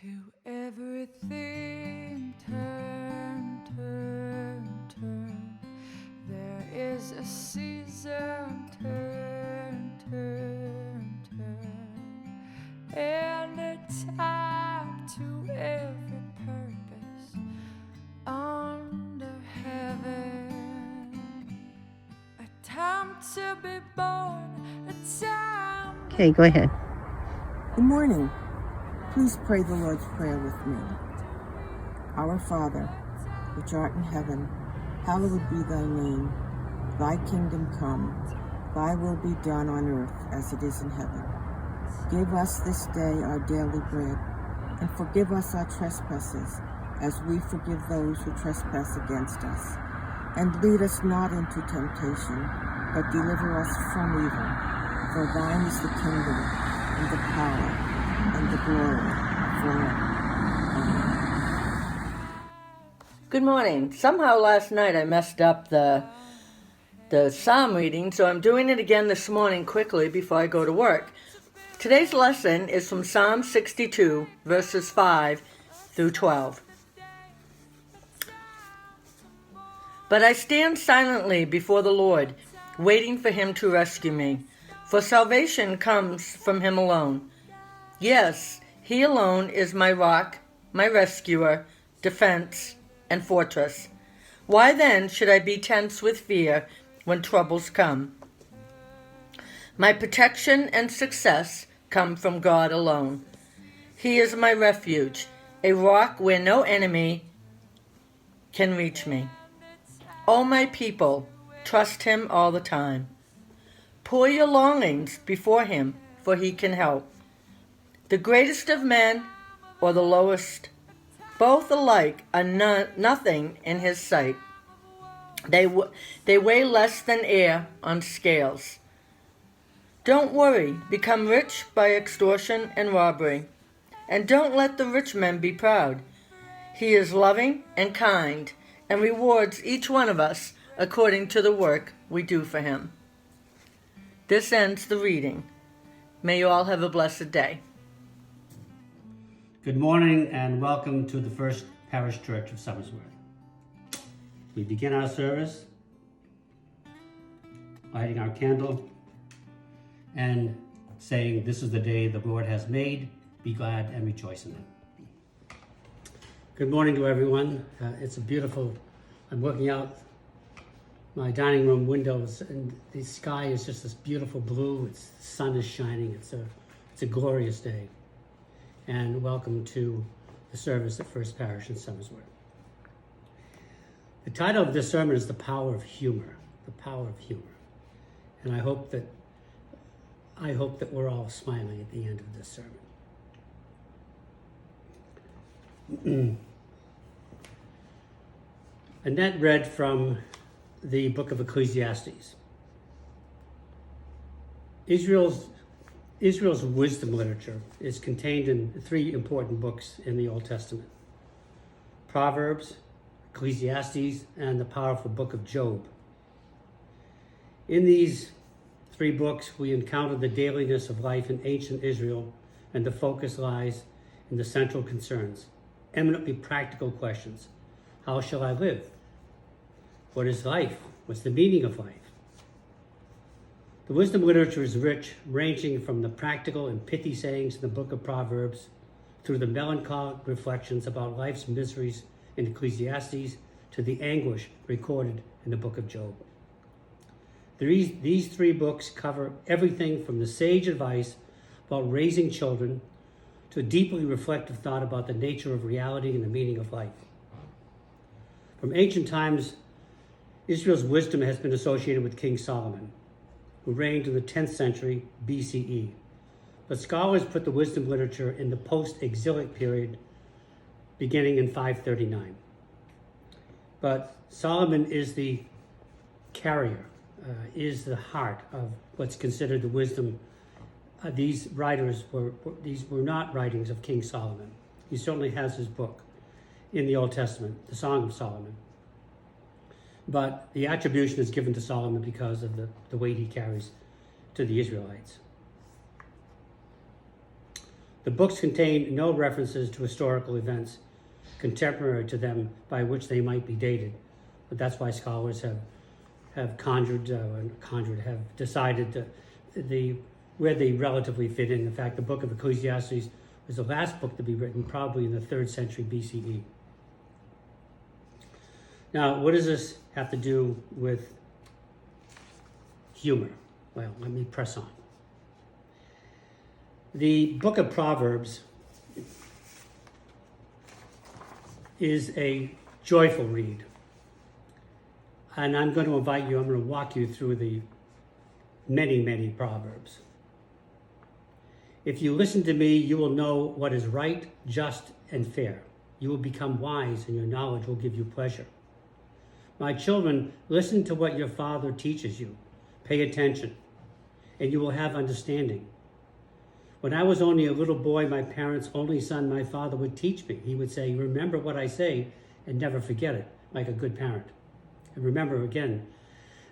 To everything turn, turn, turn. There is a season, turn, turn, turn. And a time to every purpose under heaven. A time to be born, a time. Okay, go ahead. Good morning. Please pray the Lord's Prayer with me. Our Father, which art in heaven, hallowed be thy name. Thy kingdom come, thy will be done on earth as it is in heaven. Give us this day our daily bread, and forgive us our trespasses, as we forgive those who trespass against us. And lead us not into temptation, but deliver us from evil. For thine is the kingdom, and the power, and the glory forever. Amen. Good morning. Somehow last night I messed up the psalm reading, so I'm doing it again this morning quickly before I go to work. Today's lesson is from Psalm 62, verses 5 through 12. But I stand silently before the Lord, waiting for him to rescue me, for salvation comes from him alone. Yes, he alone is my rock, my rescuer, defense, and fortress. Why then should I be tense with fear when troubles come? My protection and success come from God alone. He is my refuge, a rock where no enemy can reach me. O my people, trust him all the time. Pour your longings before him, for he can help. The greatest of men or the lowest, both alike are nothing in his sight. They weigh less than air on scales. Don't worry, become rich by extortion and robbery. And don't let the rich man be proud. He is loving and kind and rewards each one of us according to the work we do for him. This ends the reading. May you all have a blessed day. Good morning and welcome to the First Parish Church of Somersworth. We begin our service lighting our candle and saying, "This is the day the Lord has made. Be glad and rejoice in it." Good morning to everyone. It's a beautiful, I'm looking out my dining room windows and the sky is just this beautiful blue. The sun is shining. It's a glorious day. And welcome to the service at First Parish in Somersworth. The title of this sermon is The Power of Humor. The Power of Humor. And I hope that we're all smiling at the end of this sermon. Annette read from the book of Ecclesiastes. Israel's wisdom literature is contained in three important books in the Old Testament: Proverbs, Ecclesiastes, and the powerful book of Job. In these three books, we encounter the dailiness of life in ancient Israel, and the focus lies in the central concerns, eminently practical questions. How shall I live? What is life? What's the meaning of life? The wisdom literature is rich, ranging from the practical and pithy sayings in the book of Proverbs through the melancholic reflections about life's miseries in Ecclesiastes to the anguish recorded in the book of Job. These three books cover everything from the sage advice about raising children to a deeply reflective thought about the nature of reality and the meaning of life. From ancient times, Israel's wisdom has been associated with King Solomon, who reigned in the 10th century BCE. But scholars put the wisdom literature in the post-exilic period beginning in 539. But Solomon is the carrier, is the heart of what's considered the wisdom. These were not writings of King Solomon. He certainly has his book in the Old Testament, the Song of Solomon. But the attribution is given to Solomon because of the weight he carries to the Israelites. The books contain no references to historical events contemporary to them by which they might be dated, but that's why scholars have have decided where they relatively fit in. In fact, the book of Ecclesiastes was the last book to be written probably in the 3rd century BCE. Now, what does this have to do with humor? Well, let me press on. The book of Proverbs is a joyful read. And I'm going to invite you, I'm going to walk you through the many, many Proverbs. If you listen to me, you will know what is right, just, and fair. You will become wise, and your knowledge will give you pleasure. My children, listen to what your father teaches you. Pay attention, and you will have understanding. When I was only a little boy, my parents' only son, my father would teach me. He would say, remember what I say and never forget it, like a good parent. And remember, again,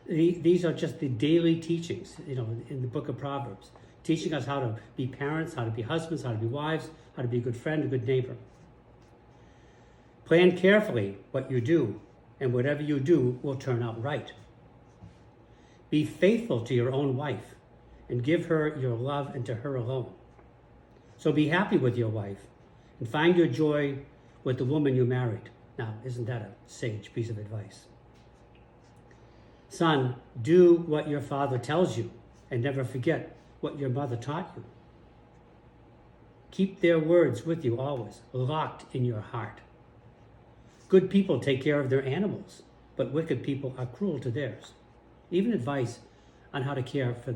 these are just the daily teachings, in the book of Proverbs, teaching us how to be parents, how to be husbands, how to be wives, how to be a good friend, a good neighbor. Plan carefully what you do, and whatever you do will turn out right. Be faithful to your own wife, and give her your love and to her alone. So be happy with your wife, and find your joy with the woman you married. Now, isn't that a sage piece of advice? Son, do what your father tells you, and never forget what your mother taught you. Keep their words with you always, locked in your heart. Good people take care of their animals, but wicked people are cruel to theirs. Even advice on how to care for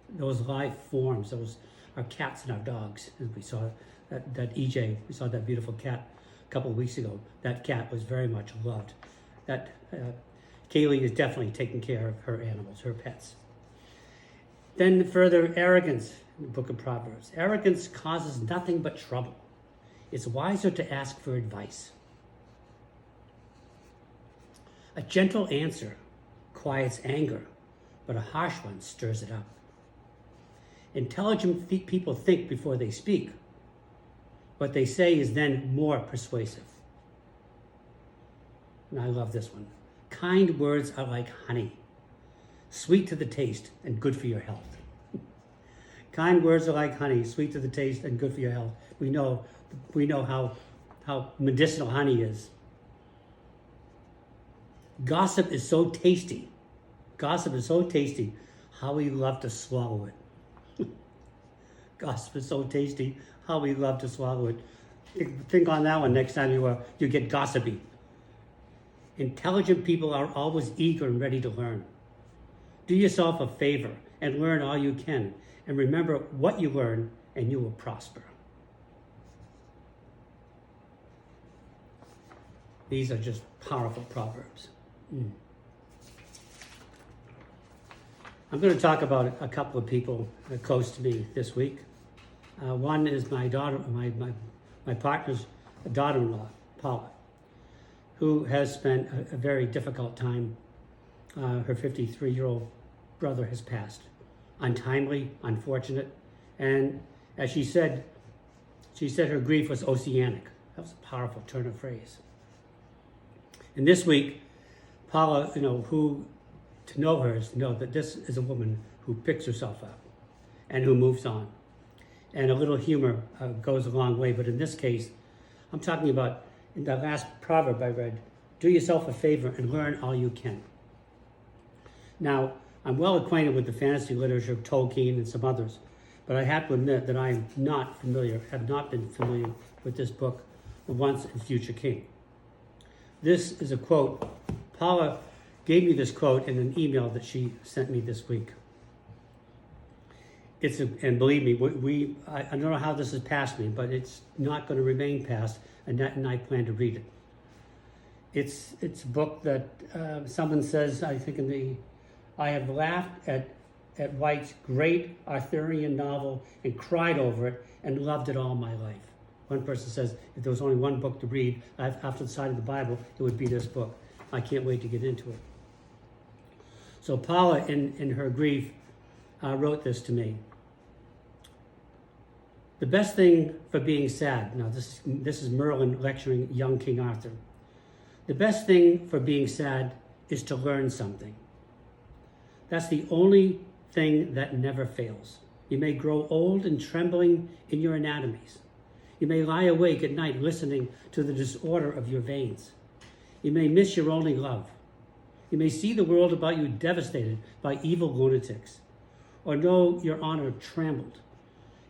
those live forms, those our cats and our dogs. And we saw that EJ, we saw that beautiful cat a couple of weeks ago. That cat was very much loved. That Kaylee is definitely taking care of her animals, her pets. Then further, arrogance in the book of Proverbs. Arrogance causes nothing but trouble. It's wiser to ask for advice. A gentle answer quiets anger, but a harsh one stirs it up. Intelligent people think before they speak. What they say is then more persuasive. And I love this one. Kind words are like honey, sweet to the taste and good for your health. Kind words are like honey, sweet to the taste and good for your health. We know how medicinal honey is. Gossip is so tasty. Gossip is so tasty. How we love to swallow it. Gossip is so tasty. How we love to swallow it. Think on that one next time you get gossipy. Intelligent people are always eager and ready to learn. Do yourself a favor and learn all you can. And remember what you learn, and you will prosper. These are just powerful Proverbs. I'm going to talk about a couple of people close to me this week. One is my daughter, my partner's daughter-in-law, Paula, who has spent a very difficult time. Her 53-year-old brother has passed. Untimely, unfortunate, and as she said her grief was oceanic. That was a powerful turn of phrase. And this week, Paula, who to know her is to know that this is a woman who picks herself up and who moves on. And a little humor goes a long way, but in this case, I'm talking about in the last proverb I read, do yourself a favor and learn all you can. Now, I'm well acquainted with the fantasy literature of Tolkien and some others, but I have to admit that I am have not been familiar with this book, The Once and Future King. This is a quote. Paula gave me this quote in an email that she sent me this week. And believe me, I don't know how this has passed me, but it's not going to remain past, and I plan to read it. It's a book that someone says, I think I have laughed at White's great Arthurian novel and cried over it and loved it all my life. One person says, if there was only one book to read after the side of the Bible, it would be this book. I can't wait to get into it. So Paula, in her grief, wrote this to me. The best thing for being sad, now this is Merlin lecturing young King Arthur. The best thing for being sad is to learn something. That's the only thing that never fails. You may grow old and trembling in your anatomies. You may lie awake at night listening to the disorder of your veins. You may miss your only love. You may see the world about you devastated by evil lunatics, or know your honor trampled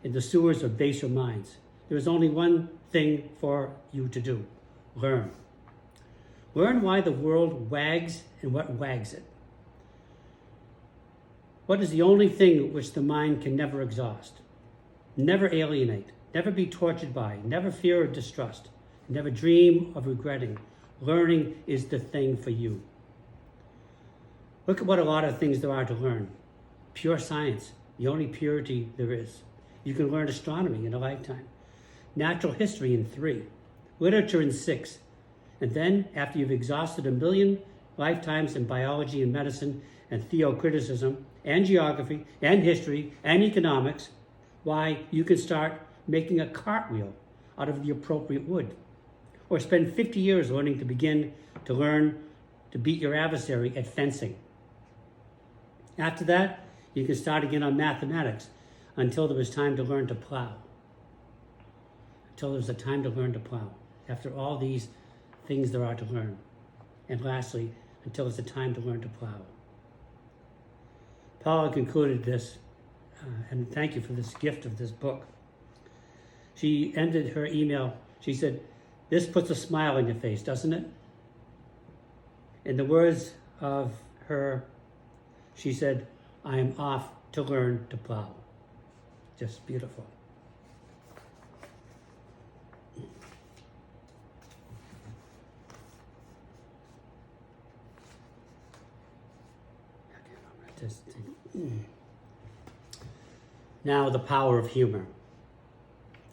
in the sewers of baser minds. There is only one thing for you to do: learn. Learn why the world wags and what wags it. What is the only thing which the mind can never exhaust? Never alienate, never be tortured by, never fear or distrust, never dream of regretting. Learning is the thing for you. Look at what a lot of things there are to learn. Pure science, the only purity there is. You can learn astronomy in a lifetime, natural history in 3, literature in 6, and then, after you've exhausted 1,000,000 lifetimes in biology and medicine and theocriticism and geography and history and economics, why, you can start making a cartwheel out of the appropriate wood, or spend 50 years learning to begin to learn to beat your adversary at fencing. After that, you can start again on mathematics until there was time to learn to plow. Until there's a time to learn to plow. After all these things there are to learn. And lastly, until it's a time to learn to plow. Paula concluded this, and thank you for this gift of this book. She ended her email, she said, "This puts a smile on your face, doesn't it?" In the words of her, she said, "I am off to learn to plow." Just beautiful. Now, the power of humor.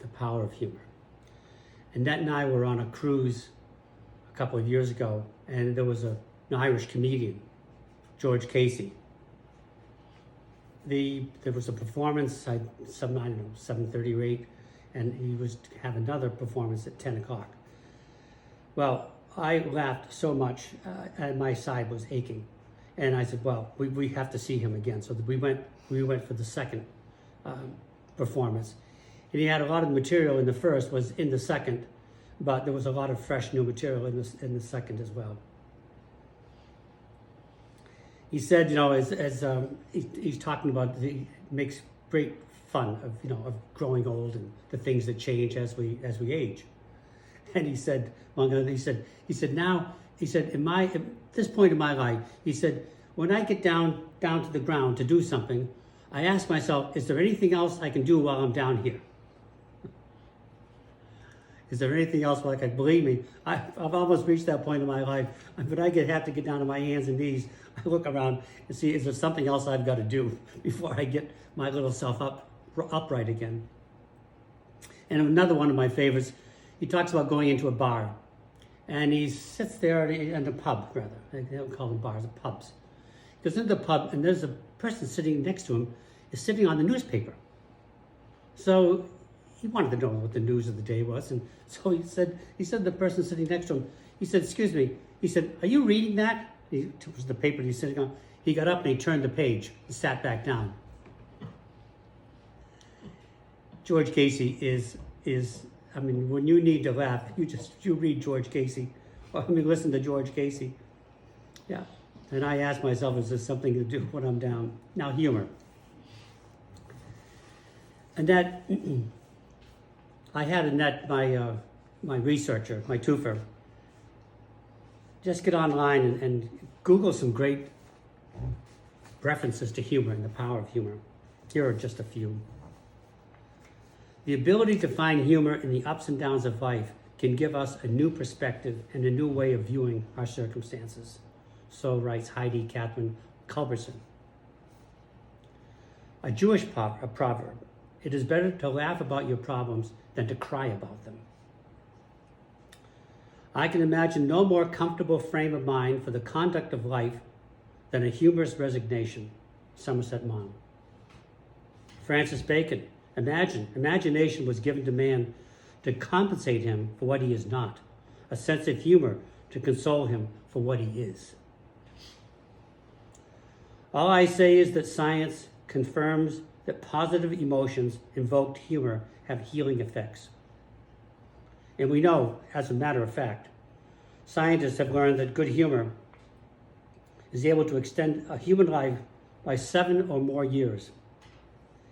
The power of humor. Annette and I were on a cruise a couple of years ago, and there was an Irish comedian, George Casey. There was a performance at 7:30 or 8, and he was to have another performance at 10 o'clock. Well, I laughed so much, and my side was aching. And I said, well, we have to see him again. So we went for the second performance. And he had a lot of material in the first, was in the second, but there was a lot of fresh new material in the second as well. He said, he's talking about, he makes great fun of growing old and the things that change as we age. And he said, at this point in my life, he said, when I get down to the ground to do something, I ask myself, is there anything else I can do while I'm down here? Is there anything else I can? Believe me, I've almost reached that point in my life. But I have to get down to my hands and knees. I look around and see, is there something else I've got to do before I get my little self upright again? And another one of my favorites, he talks about going into a bar. And he sits there in a pub, rather. They don't call them bars, pubs. He goes into the pub, and there's a person sitting next to him, is sitting on the newspaper. So he wanted to know what the news of the day was, and so he said to the person sitting next to him, he said, "Excuse me," he said, "are you reading that?" It was the paper he's sitting on. He got up and he turned the page and sat back down. George Casey is when you need to laugh, you read George Casey, or listen to George Casey. Yeah. And I ask myself, is there something to do when I'm down? Now, humor. And that, I had Annette, my researcher, my twofer, just get online and Google some great references to humor and the power of humor. Here are just a few. The ability to find humor in the ups and downs of life can give us a new perspective and a new way of viewing our circumstances. So writes Heidi Catherine Culberson. A Jewish proverb, it is better to laugh about your problems than to cry about them. I can imagine no more comfortable frame of mind for the conduct of life than a humorous resignation. Somerset Maugham. Francis Bacon, Imagination was given to man to compensate him for what he is not, a sense of humor to console him for what he is. All I say is that science confirms that positive emotions invoked humor have healing effects. And we know, as a matter of fact, scientists have learned that good humor is able to extend a human life by 7 or more years.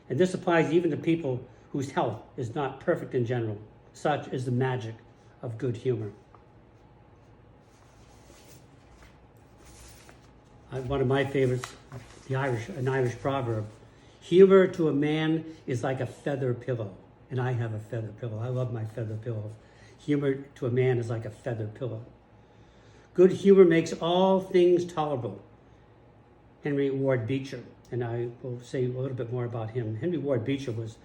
And this applies even to people whose health is not perfect in general. Such is the magic of good humor. One of my favorites, an Irish proverb, humor to a man is like a feather pillow. And I have a feather pillow. I love my feather pillows. Humor to a man is like a feather pillow. Good humor makes all things tolerable. Henry Ward Beecher, and I will say a little bit more about him. Henry Ward Beecher was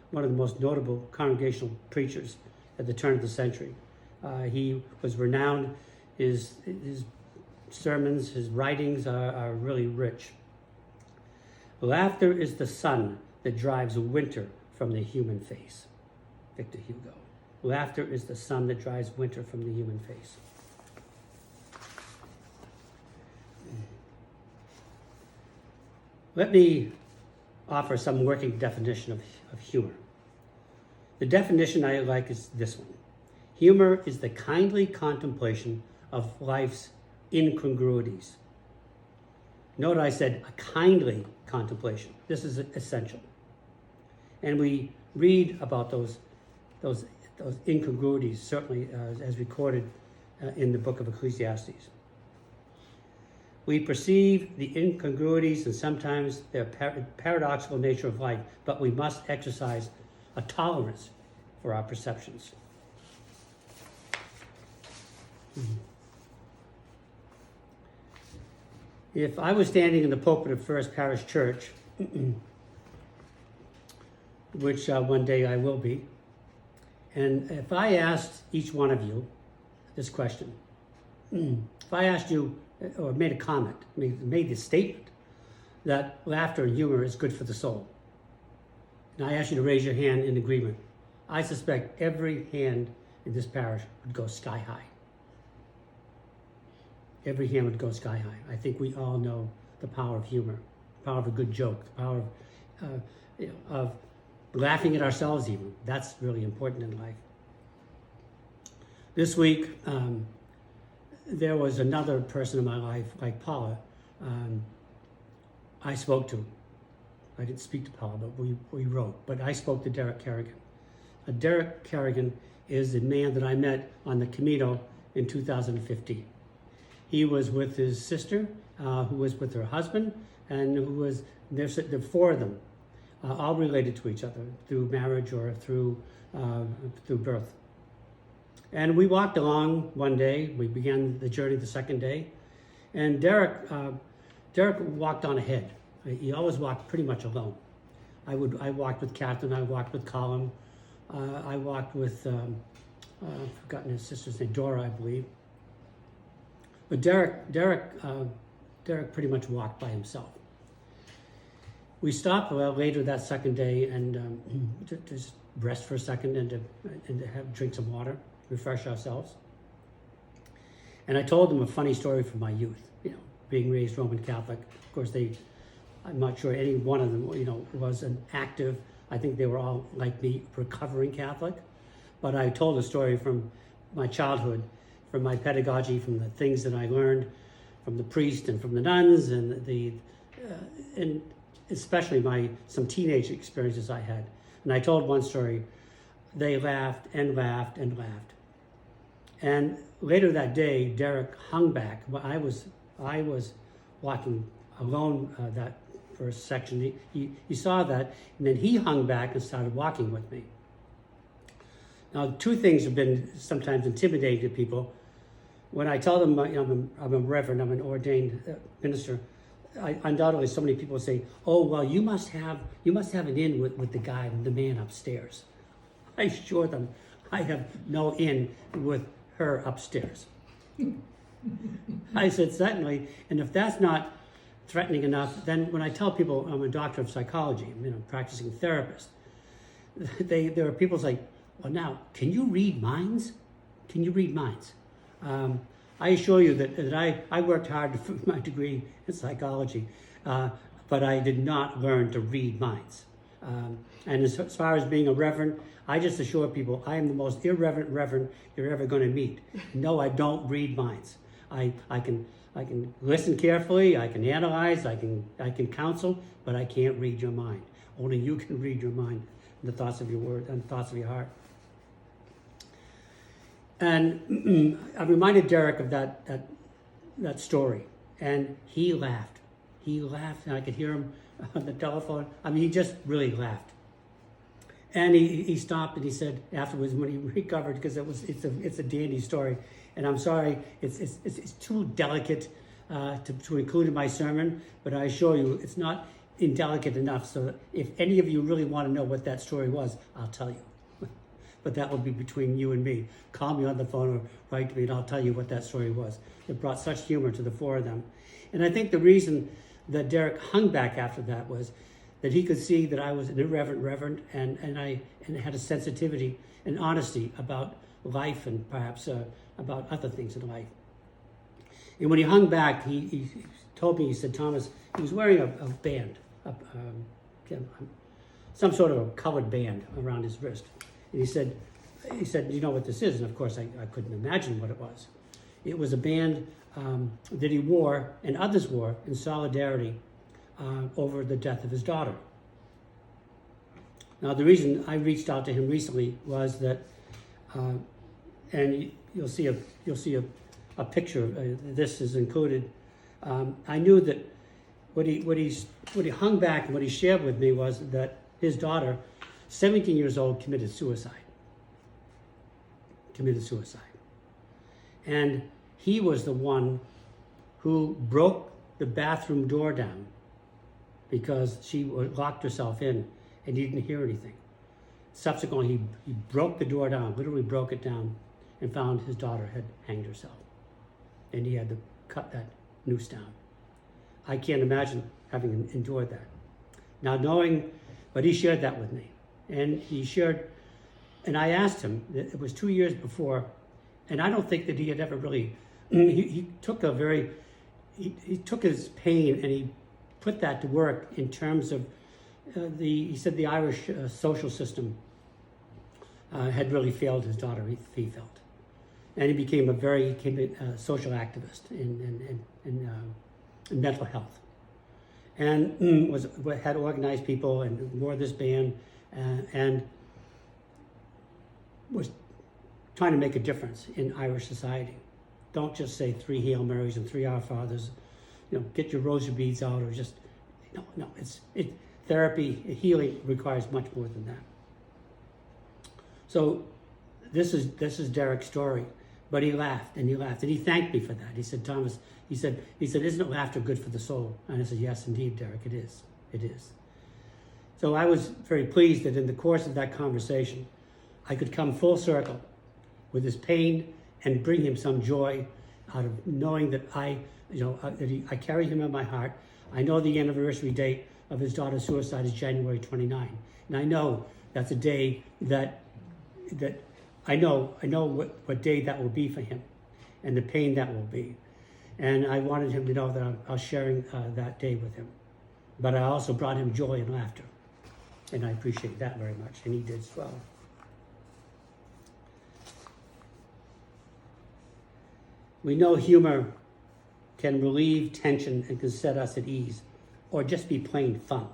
one of the most notable congregational preachers at the turn of the century. He was renowned. His sermons, his writings are really rich. Laughter is the sun that drives winter from the human face. Victor Hugo. Laughter is the sun that drives winter from the human face. Let me offer some working definition of humor. The definition I like is this one. Humor is the kindly contemplation of life's incongruities. Note I said a kindly contemplation. This is essential. And we read about those incongruities, certainly as recorded in the book of Ecclesiastes. We perceive the incongruities and sometimes their paradoxical nature of life, but we must exercise a tolerance for our perceptions. If I was standing in the pulpit of First Parish Church, which one day I will be, and if I asked each one of you this question, if I asked you, or made a comment, made this statement that laughter and humor is good for the soul, and I asked you to raise your hand in agreement, I suspect every hand in this parish would go sky high. Every hand would go sky high. I think we all know the power of humor, the power of a good joke, the power of laughing at ourselves even. That's really important in life. This week, there was another person in my life, like Paula, I spoke to. I didn't speak to Paula, but we wrote. But I spoke to Derek Kerrigan. Derek Kerrigan is the man that I met on the Camino in 2015. He was with his sister, who was with her husband, and who was, there were 4 of them, all related to each other through marriage or through birth. And we walked along one day. We began the journey the second day, and Derek walked on ahead. He always walked pretty much alone. I walked with Catherine. I walked with Colin. I walked with I've forgotten his sister's name, Dora, I believe. But Derek pretty much walked by himself. We stopped later that second day and to just rest for a second and to drink some water, refresh ourselves. And I told them a funny story from my youth. Being raised Roman Catholic. Of course, I'm not sure any one of them, was an active. I think they were all like me, recovering Catholic. But I told a story from my childhood, from my pedagogy, from the things that I learned from the priest and from the nuns, and and especially some teenage experiences I had. And I told one story. They laughed and laughed and laughed. And later that day, Derek hung back. I was walking alone that first section. He saw that, and then he hung back and started walking with me. Now, 2 things have been sometimes intimidating to people. When I tell them I'm a reverend, I'm an ordained minister, undoubtedly so many people say, "Oh, well, you must have an in with the guy, the man upstairs." I assure them, I have no in with her upstairs. I said, certainly, and if that's not threatening enough, then when I tell people I'm a doctor of psychology, I'm a practicing therapist, there are people like, well, now, can you read minds? Can you read minds? I assure you that I worked hard for my degree in psychology, but I did not learn to read minds. And as far as being a reverend, I just assure people I am the most irreverent reverend you're ever going to meet. No, I don't read minds. I can listen carefully, I can analyze, I can counsel, but I can't read your mind. Only you can read your mind, and the thoughts of your word and the thoughts of your heart. And I reminded Derek of that story, and he laughed. He laughed, and I could hear him on the telephone. I mean, he just really laughed. And he stopped and he said afterwards when he recovered, because it's a dandy story, and I'm sorry it's too delicate to include in my sermon, but I assure you it's not indelicate enough. So that if any of you really want to know what that story was, I'll tell you. But that will be between you and me. Call me on the phone or write to me and I'll tell you what that story was. It brought such humor to the four of them. And I think the reason that Derek hung back after that was that he could see that I was an irreverent reverend and I had a sensitivity and honesty about life and perhaps about other things in life. And when he hung back, he told me, he said, Thomas, he was wearing a band, some sort of a colored band around his wrist. And he said, you know what this is? And of course, I couldn't imagine what it was. It was a band that he wore and others wore in solidarity over the death of his daughter. Now, the reason I reached out to him recently was that, and you'll see a picture. This is included. I knew that what he hung back and what he shared with me was that his daughter, 17 years old, committed suicide. And he was the one who broke the bathroom door down because she locked herself in and he didn't hear anything. Subsequently, he broke the door down, literally broke it down, and found his daughter had hanged herself. And he had to cut that noose down. I can't imagine having endured that. Now but he shared that with me. And he shared, and I asked him, it was 2 years before, and I don't think that he had ever really, he took his pain and he put that to work in terms of he said the Irish social system had really failed his daughter, he felt. And he became a social activist in mental health. And had organized people and wore this band and was trying to make a difference in Irish society. Don't just say 3 Hail Marys and 3 Our Fathers. Get your rosary beads out, or just no. Therapy, healing requires much more than that. So this is Derek's story, but he laughed and he thanked me for that. He said, Thomas, he said, isn't laughter good for the soul? And I said, yes, indeed, Derek, it is. So I was very pleased that in the course of that conversation, I could come full circle with his pain and bring him some joy out of knowing that I carry him in my heart. I know the anniversary date of his daughter's suicide is January 29. And I know that's a day that I know what day that will be for him and the pain that will be. And I wanted him to know that I was sharing that day with him. But I also brought him joy and laughter. And I appreciate that very much, and he did as well. We know humor can relieve tension and can set us at ease, or just be plain fun.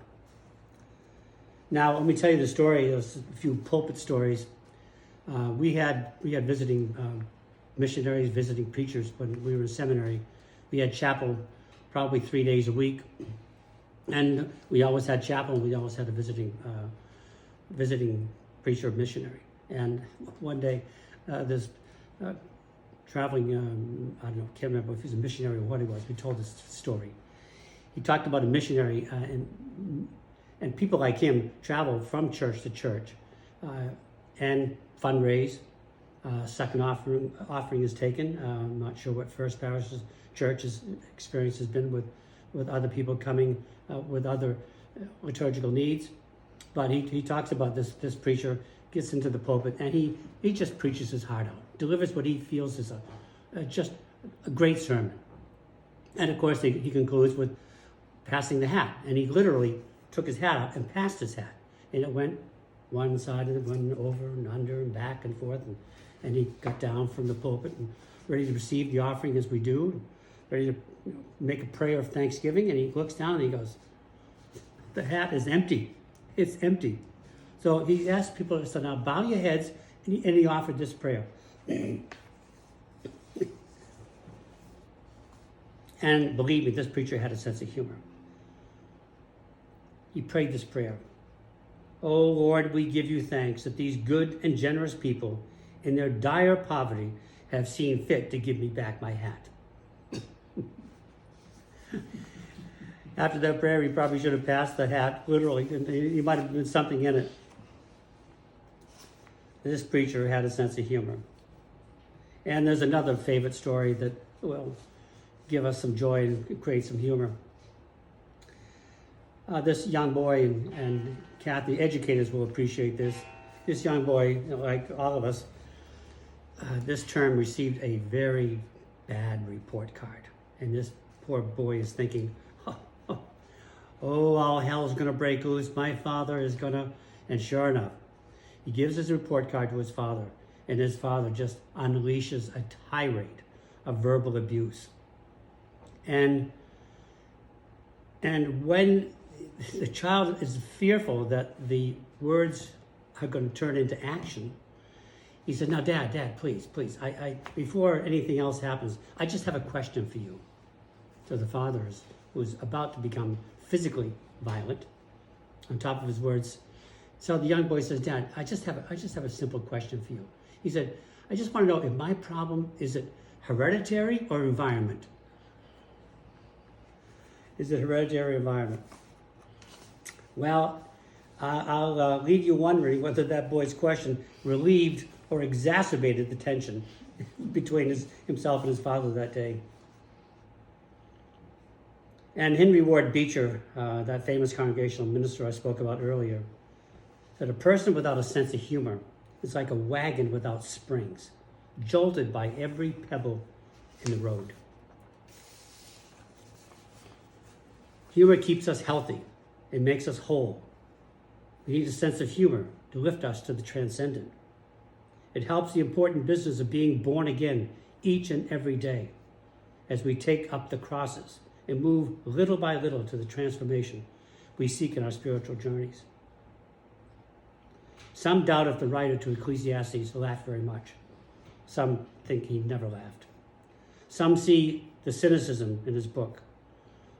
Now, let me tell you the story. There's a few pulpit stories. We had visiting missionaries, visiting preachers when we were in seminary. We had chapel probably 3 days a week. And we always had chapel, and we always had a visiting preacher or missionary. And one day, this traveling, I don't know, can't remember if he was a missionary or what he was, we told this story. He talked about a missionary, and people like him travel from church to church and fundraise. Second offering is taken. I'm not sure what First Parish Church's experience has been with other people coming with other liturgical needs. But he talks about this preacher, gets into the pulpit, and he just preaches his heart out, delivers what he feels is just a great sermon. And of course, he concludes with passing the hat. And he literally took his hat out and passed his hat. And it went one side and went over and under and back and forth. And he got down from the pulpit and ready to receive the offering as we do, ready to make a prayer of thanksgiving. And he looks down and he goes, the hat is empty. It's empty. So he asked people, so now bow your heads, and he offered this prayer. And believe me, this preacher had a sense of humor. He prayed this prayer. Oh Lord, we give you thanks that these good and generous people in their dire poverty have seen fit to give me back my hat. After that prayer, he probably should have passed the hat, literally. He might have been something in it. This preacher had a sense of humor. And there's another favorite story that will give us some joy and create some humor. This young boy, and Kathy, educators will appreciate this. This young boy, like all of us, this term received a very bad report card. And this poor boy is thinking, oh, all hell's going to break loose. My father is going to... And sure enough, he gives his report card to his father, and his father just unleashes a tirade of verbal abuse. And when the child is fearful that the words are going to turn into action, he said, now, Dad, please, I before anything else happens, I just have a question for you. So the father was about to become physically violent on top of his words. So the young boy says, Dad, I just have a simple question for you. He said, I just want to know if my problem, is it hereditary or environment? Is it hereditary or environment? Well, I'll leave you wondering whether that boy's question relieved or exacerbated the tension between himself and his father that day. And Henry Ward Beecher, that famous congregational minister I spoke about earlier, said a person without a sense of humor is like a wagon without springs, jolted by every pebble in the road. Humor keeps us healthy. It makes us whole. We need a sense of humor to lift us to the transcendent. It helps the important business of being born again each and every day as we take up the crosses and move little by little to the transformation we seek in our spiritual journeys. Some doubt if the writer to Ecclesiastes laughed very much. Some think he never laughed. Some see the cynicism in his book.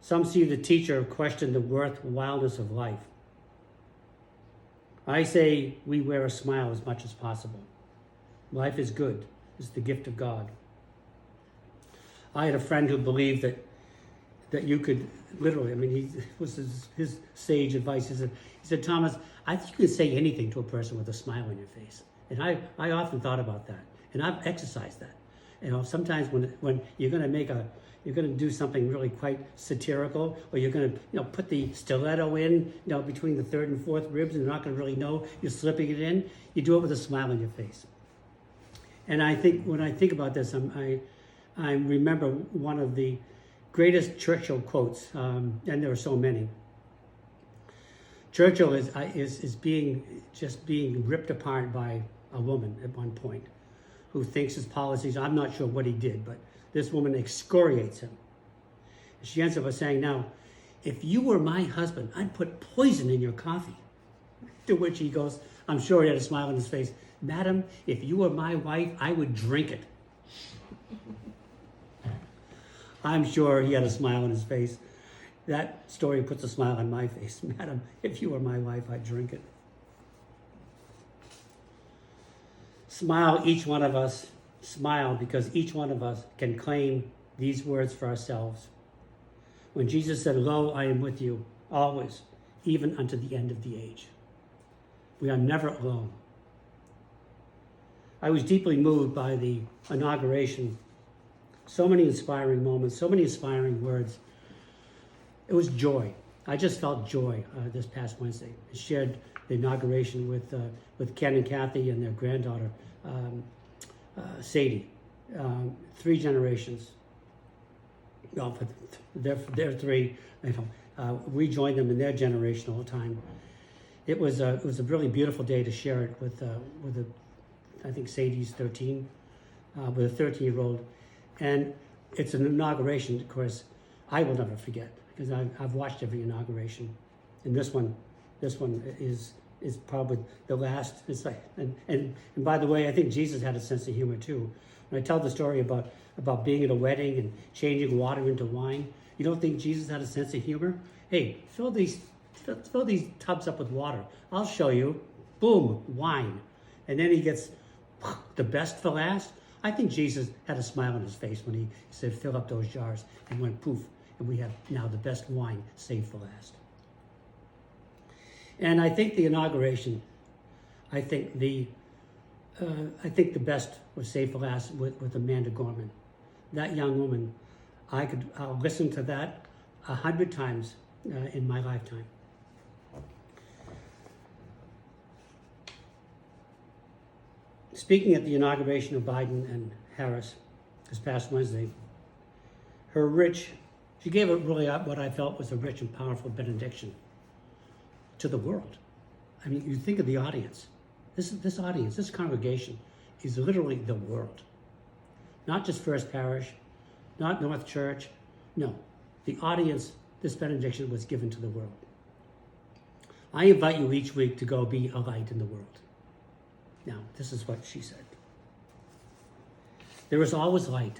Some see the teacher question the worthwhileness of life. I say we wear a smile as much as possible. Life is good. It's the gift of God. I had a friend who believed that you could literally, he was his sage advice. He said, Thomas, I think you can say anything to a person with a smile on your face. And I often thought about that. And I've exercised that. Sometimes when you're going to do something really quite satirical, or you're going to, put the stiletto in, between the third and fourth ribs, and you're not going to really know you're slipping it in, you do it with a smile on your face. And I think, when I think about this, I remember one of the greatest Churchill quotes, and there are so many. Churchill is being ripped apart by a woman at one point who thinks his policies, I'm not sure what he did, but this woman excoriates him. She ends up by saying, now, if you were my husband, I'd put poison in your coffee. To which he goes, I'm sure he had a smile on his face, Madam, if you were my wife, I would drink it. I'm sure he had a smile on his face. That story puts a smile on my face. Madam, if you were my wife, I'd drink it. Smile, each one of us. Smile, because each one of us can claim these words for ourselves. When Jesus said, Lo, I am with you always, even unto the end of the age. We are never alone. I was deeply moved by the inauguration. So many inspiring moments, so many inspiring words. It was joy. I just felt joy this past Wednesday. I shared the inauguration with Ken and Kathy and their granddaughter, Sadie. 3 generations. Well, they're 3. We joined them in their generational time. It was a really beautiful day to share it with I think Sadie's 13, with a 13-year-old, and it's an inauguration. Of course, I will never forget because I've watched every inauguration, and this one is probably the last. It's like, and by the way, I think Jesus had a sense of humor too. When I tell the story about being at a wedding and changing water into wine, you don't think Jesus had a sense of humor? Hey, fill these tubs up with water. I'll show you. Boom, wine. And then he gets the best for last. I think Jesus had a smile on his face when he said, fill up those jars, and went poof. And we have now the best wine saved for last. And I think the inauguration, I think the best was saved for last with Amanda Gorman. That young woman, I'll listen to that 100 times in my lifetime. Speaking at the inauguration of Biden and Harris this past Wednesday, she gave what I felt was a rich and powerful benediction to the world. I mean, you think of the audience. This audience, this congregation is literally the world. Not just First Parish, not North Church. No, the audience, this benediction was given to the world. I invite you each week to go be a light in the world. Now, this is what she said. There is always light,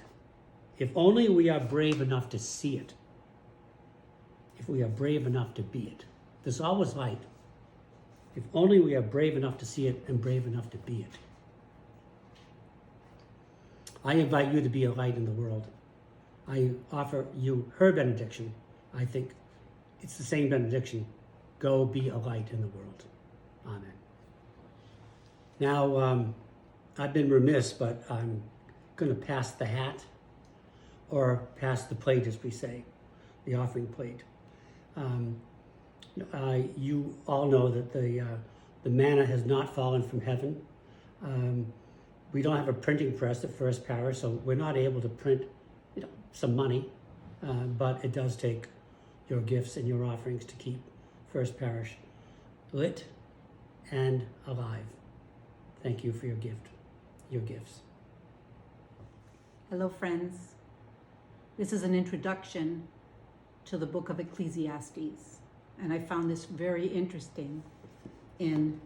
if only we are brave enough to see it. If we are brave enough to be it. There's always light, if only we are brave enough to see it and brave enough to be it. I invite you to be a light in the world. I offer you her benediction. I think it's the same benediction. Go be a light in the world. Amen. Now, I've been remiss, but I'm going to pass the hat, or pass the plate, as we say, the offering plate. You all know that the manna has not fallen from heaven. We don't have a printing press at First Parish, so we're not able to print, some money, but it does take your gifts and your offerings to keep First Parish lit and alive. Thank you for your gifts. Hello, friends. This is an introduction to the book of Ecclesiastes, and I found this very interesting in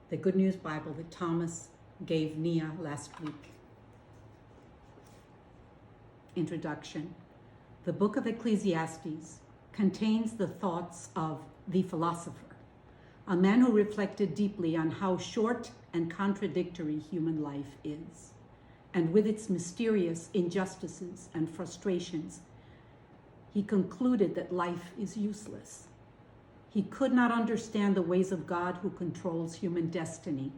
the Good News Bible that Thomas gave Nia last week. Introduction. The book of Ecclesiastes contains the thoughts of the philosopher, a man who reflected deeply on how short and contradictory human life is, and with its mysterious injustices and frustrations, he concluded that life is useless. He could not understand the ways of God who controls human destiny.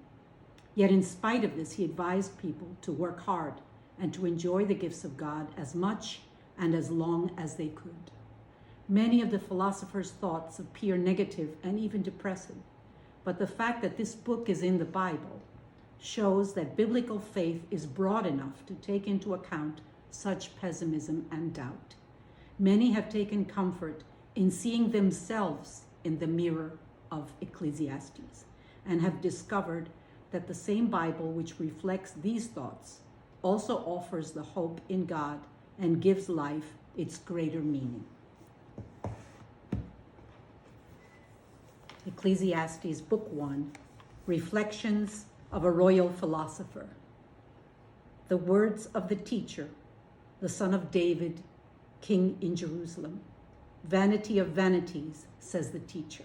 Yet in spite of this, he advised people to work hard and to enjoy the gifts of God as much and as long as they could. Many of the philosopher's thoughts appear negative and even depressing, but the fact that this book is in the Bible shows that biblical faith is broad enough to take into account such pessimism and doubt. Many have taken comfort in seeing themselves in the mirror of Ecclesiastes and have discovered that the same Bible which reflects these thoughts also offers the hope in God and gives life its greater meaning. Ecclesiastes, Book 1, Reflections of a Royal Philosopher. The words of the teacher, the son of David, king in Jerusalem. Vanity of vanities, says the teacher.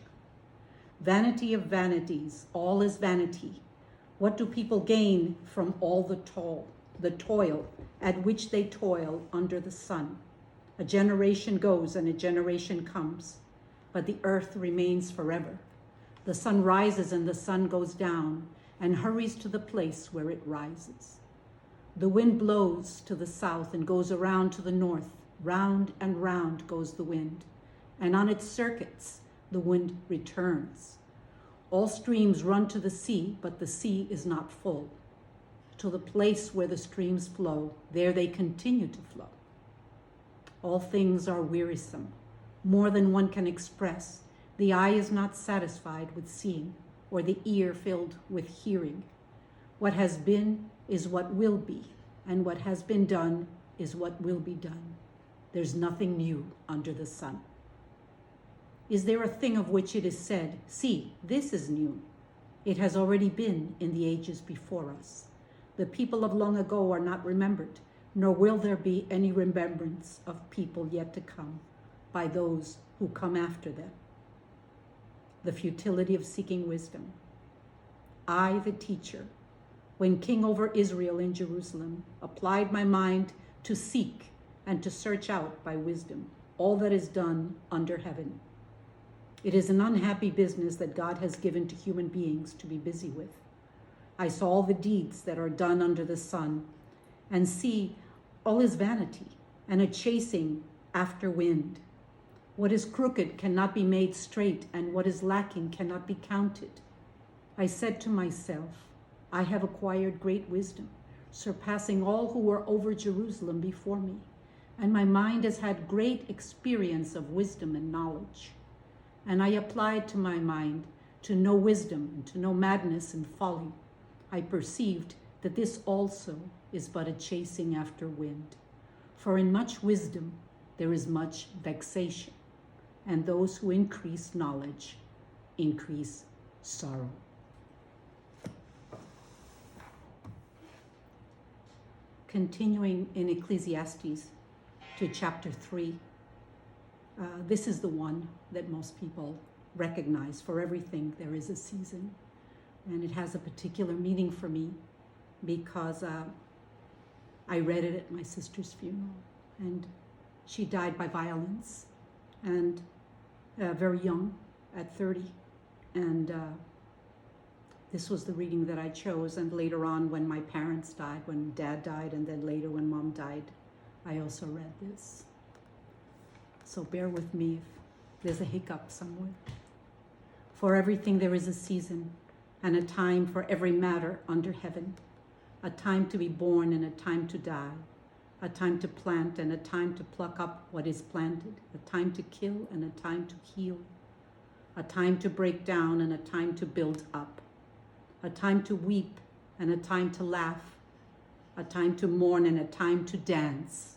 Vanity of vanities, all is vanity. What do people gain from all the toil at which they toil under the sun? A generation goes and a generation comes, but the earth remains forever. The sun rises and the sun goes down and hurries to the place where it rises. The wind blows to the south and goes around to the north. Round and round goes the wind, and on its circuits the wind returns. All streams run to the sea, but the sea is not full. To the place where the streams flow, there they continue to flow. All things are wearisome, more than one can express. The eye is not satisfied with seeing, or the ear filled with hearing. What has been is what will be, and what has been done is what will be done. There's nothing new under the sun. Is there a thing of which it is said, see, this is new? It has already been in the ages before us. The people of long ago are not remembered, nor will there be any remembrance of people yet to come by those who come after them. The futility of seeking wisdom. I, the teacher, when king over Israel in Jerusalem, applied my mind to seek and to search out by wisdom all that is done under heaven. It is an unhappy business that God has given to human beings to be busy with. I saw all the deeds that are done under the sun, and see, all is vanity and a chasing after wind. What is crooked cannot be made straight, and what is lacking cannot be counted. I said to myself, I have acquired great wisdom, surpassing all who were over Jerusalem before me, and my mind has had great experience of wisdom and knowledge. And I applied to my mind to know wisdom and to know madness and folly. I perceived that this also is but a chasing after wind. For in much wisdom there is much vexation, and those who increase knowledge increase sorrow. Continuing in Ecclesiastes to chapter 3, this is the one that most people recognize. For everything there is a season, and it has a particular meaning for me because I read it at my sister's funeral, and she died by violence, and very young, at 30, and this was the reading that I chose. And later on, when my parents died, when Dad died, and then later when Mom died, I also read this. So bear with me if there's a hiccup somewhere. For everything there is a season, and a time for every matter under heaven, a time to be born and a time to die, a time to plant and a time to pluck up what is planted, a time to kill and a time to heal, a time to break down and a time to build up, a time to weep and a time to laugh, a time to mourn and a time to dance,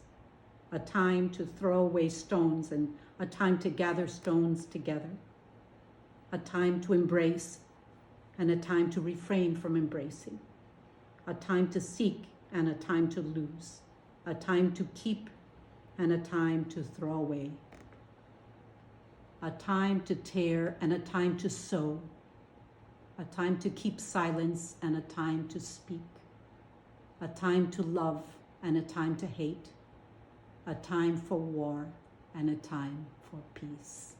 a time to throw away stones and a time to gather stones together, a time to embrace and a time to refrain from embracing, a time to seek and a time to lose, a time to keep and a time to throw away, a time to tear and a time to sow, a time to keep silence and a time to speak, a time to love and a time to hate, a time for war and a time for peace.